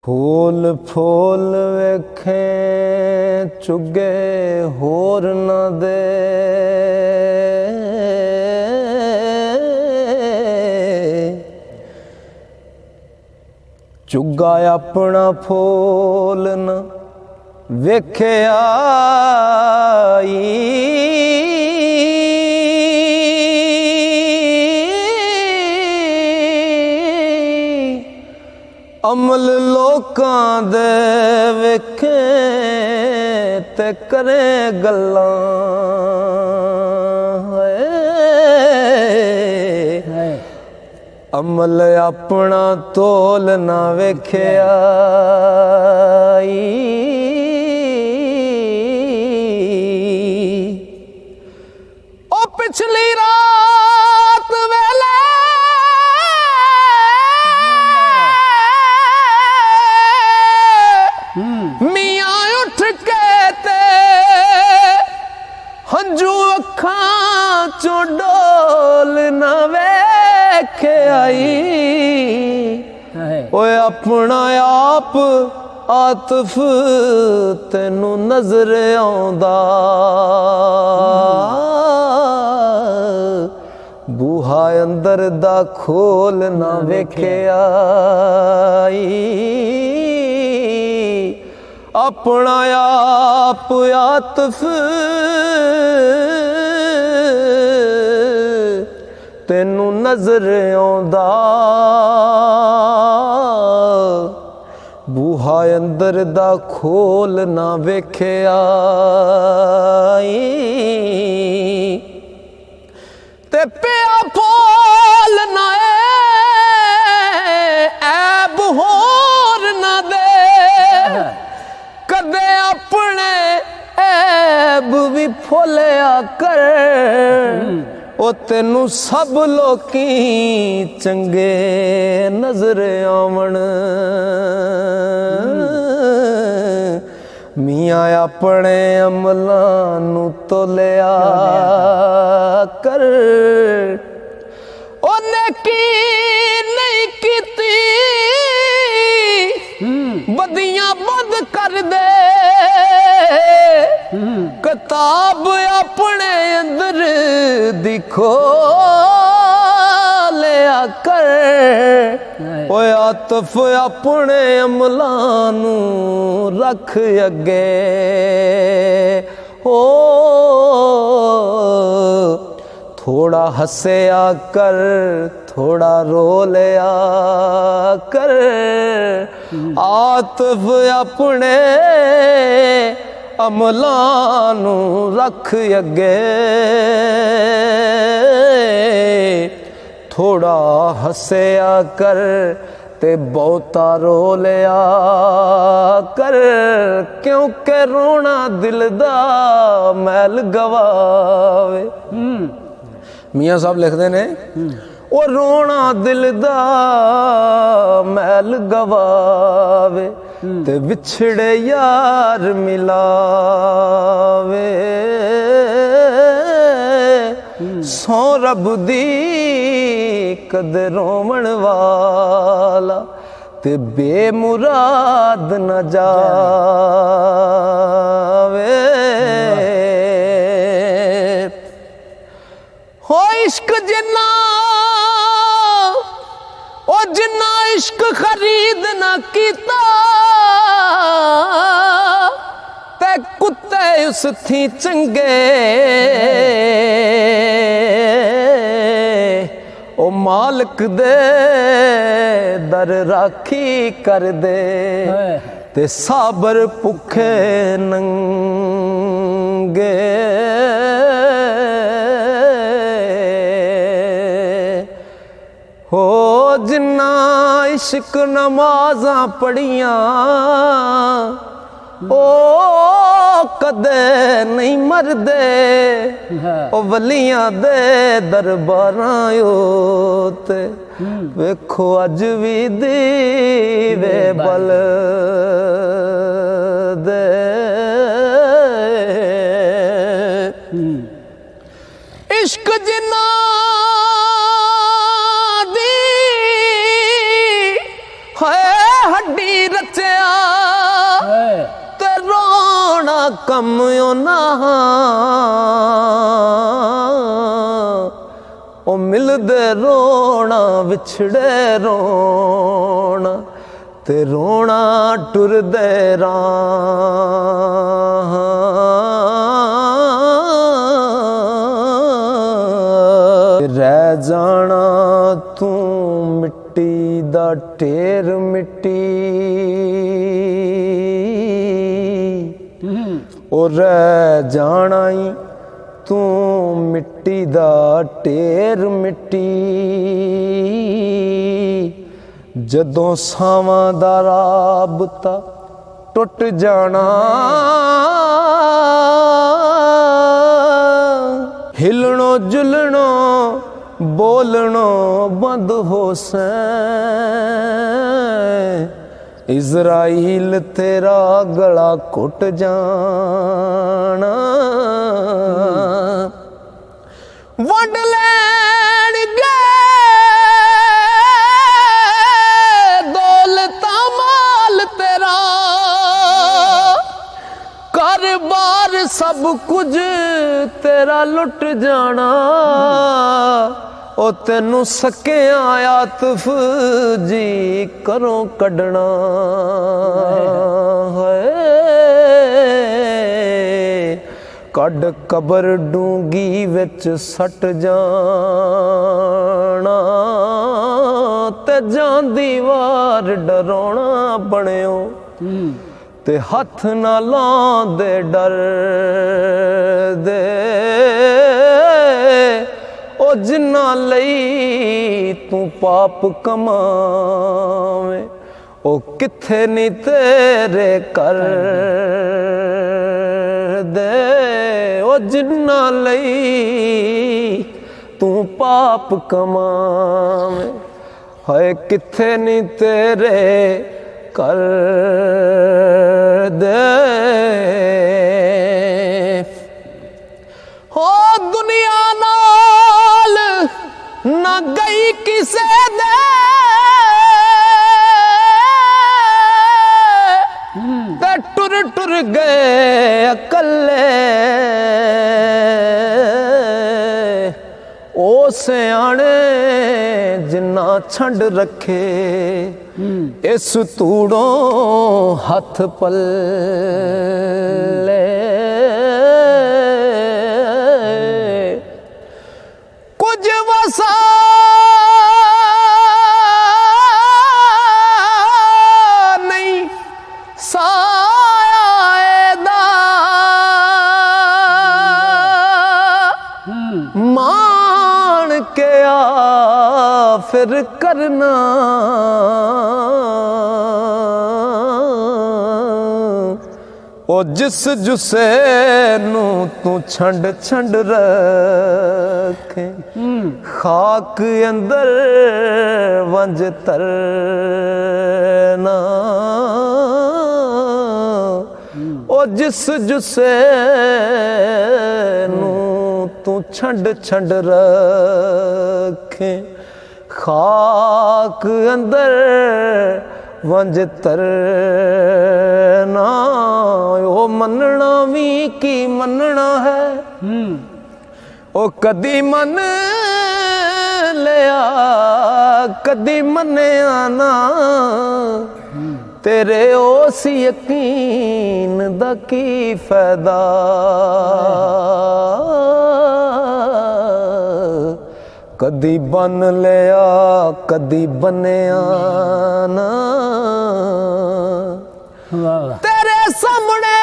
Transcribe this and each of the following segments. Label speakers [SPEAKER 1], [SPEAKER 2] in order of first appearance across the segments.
[SPEAKER 1] फूल फूल वेखें चुगे होर न दे, चुगा अपना फूल न वेखे आई, अमल लोकां दे वेखे ते करे गल्लां है, अमल अपना तोल ना वेखे आई। ओ पिछली रात वेले मियां उठ के ते हंजू अखां चों डोल ना वेखे आई। ओए अपना आप आतफ तेनू नजर आउंदा, बूहा अंदर दा खोल ना वेखे आई। अपना आप आतफ तेनू नजर आउंदा, बूहा अंदर दा खोल ना वेखे आई। ते पिया फोल ना ऐब होर ना दे, कदे अपने ऐब भी फोलिया कर। ओ तेनू सब लोकी चंगे नजर आवन, मियां अपने अमलां नू तोलिया कर। ओ नेकी नहीं कीती बदियां बद कर दे, किताब अपने अंदर दिखो लिया कर। ओए आतफ अपने अमलां नू रख अगे, ओ थोड़ा हंसया कर थोड़ा रो लिया कर। आतफ अपने अमलां नू रख अगे, थोड़ा हंसया कर ते बहुता रो लिया कर। क्योंकि रोना दिल दा मैल गवावे। मियाँ साहब लिखते ने ओ रोना दिल दा मैल गवावे, ते विछड़े यार मिलावे। सौ रब दी कदे रोवण वाला ते बेमुराद न जावे। हो इश्क जिन्ना ओ जिन्ना इश्क खरीद ना कीता, ते कुत्ते उस थी चंगे। ओ मालिक दे दर राखी कर दे, ते साबर भुखे नंगे। हो जिन्ना इश्क नमाज़ां पढ़ियां, ओ कदे नहीं मरदे। ओ वलियां दे दरबारां ते वेखो अज भी दीवे बल दे। इश्क जिन्ना दी है हड्डी रचे कम ओना ओ मिलदे रोना विछड़े रोना ते रोना टुरदे राह रह जाना तू मिट्टी दा ढेर मिट्टी ओ रह जाना ही तू मिट्टी दा ढेर मिट्टी जदों सावां दा राबता टुट जाना हिलनो जुलनो बोलनो बंद हो से इज़राइल तेरा गला घुट जाना वंड लैणगे दौलता माल तेरा घर बार सब कुछ तेरा लुट जाना ओ तेनू सकिया आतिफ जी करों कढ़ना है कढ़ कबर डूंगी विच सट जाना ते जांदी वार डराउणा बणियो ते हथ ना लांदे डर दे ओ जिन्ना लई तू पाप कमावे ओ किथे नी तेरे कर दे ओ जिन्ना लई तू पाप कमावे हाय किथे नी तेरे कर दे हो दुनिया नाल ना गई किसे दे ते टुर टुर गए अकले ओ सियाणे जिन्ना छंड रखे इस तूड़ों हथ पल्ले कुछ वसा नहीं सायदा मान के आ फिर करना ओ जिस जुसे नू तू छंड छंड रखे खाक अंदर वंज तरना ओ जिस जुसे नू तू छंड छंड रखे खाक अंदर वंज तरना ओ मनना भी की मनना है ओ कदी मन लिया कदी मन्या ना तेरे उस यकीन दा की फायदा कदी बन लिया कदी बनया ना तेरे सामने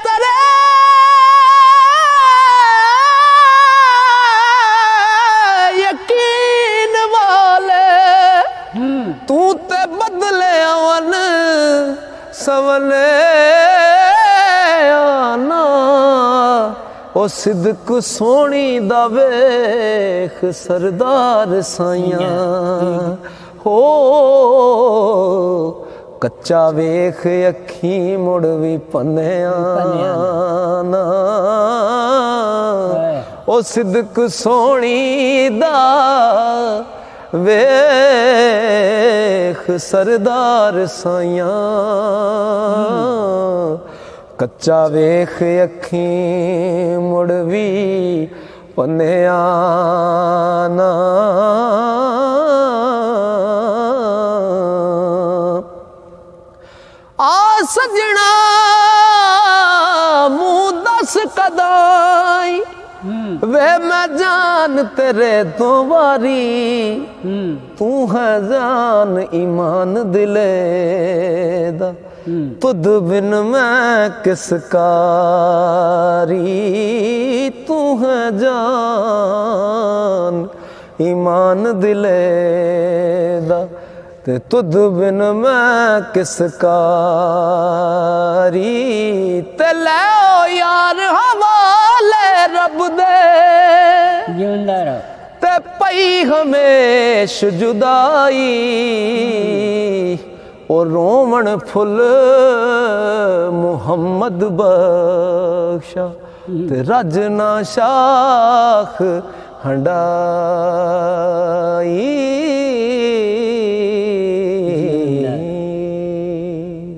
[SPEAKER 1] तेरे यकीन वाले तू ते बदले वन सवले आना ओ सिदक सोनी दा वेख सरदार साइयां हो कच्चा वेख अखी मुड़ भी पन्निया ना ओ सिदक सोनी दा वेख सरदार साइयां ਕੱਚਾ ਵੇਖ ਅੱਖੀਂ ਮੁੜ ਵੀ ਪੰਨਿਆ ਨਾ ਆ ਸਜਣਾ ਮੂੰਹ ਦੱਸ ਕਦਾਈ ਵੇ मैं जान तेरे तो वारी तू है जान ईमान दिले दा तुद बिन मैं किस कारी तू है जान ईमान दिले दा ते तुद बिन मैं किस कारी ते ले यार हवाले रब दे
[SPEAKER 2] ਜਿਉਂਦਾ ਰਹੋ
[SPEAKER 1] ते पई हमेश जुदाई और रोमन फुल मुहम्मद बख्शा ते रजना शाख हंडाई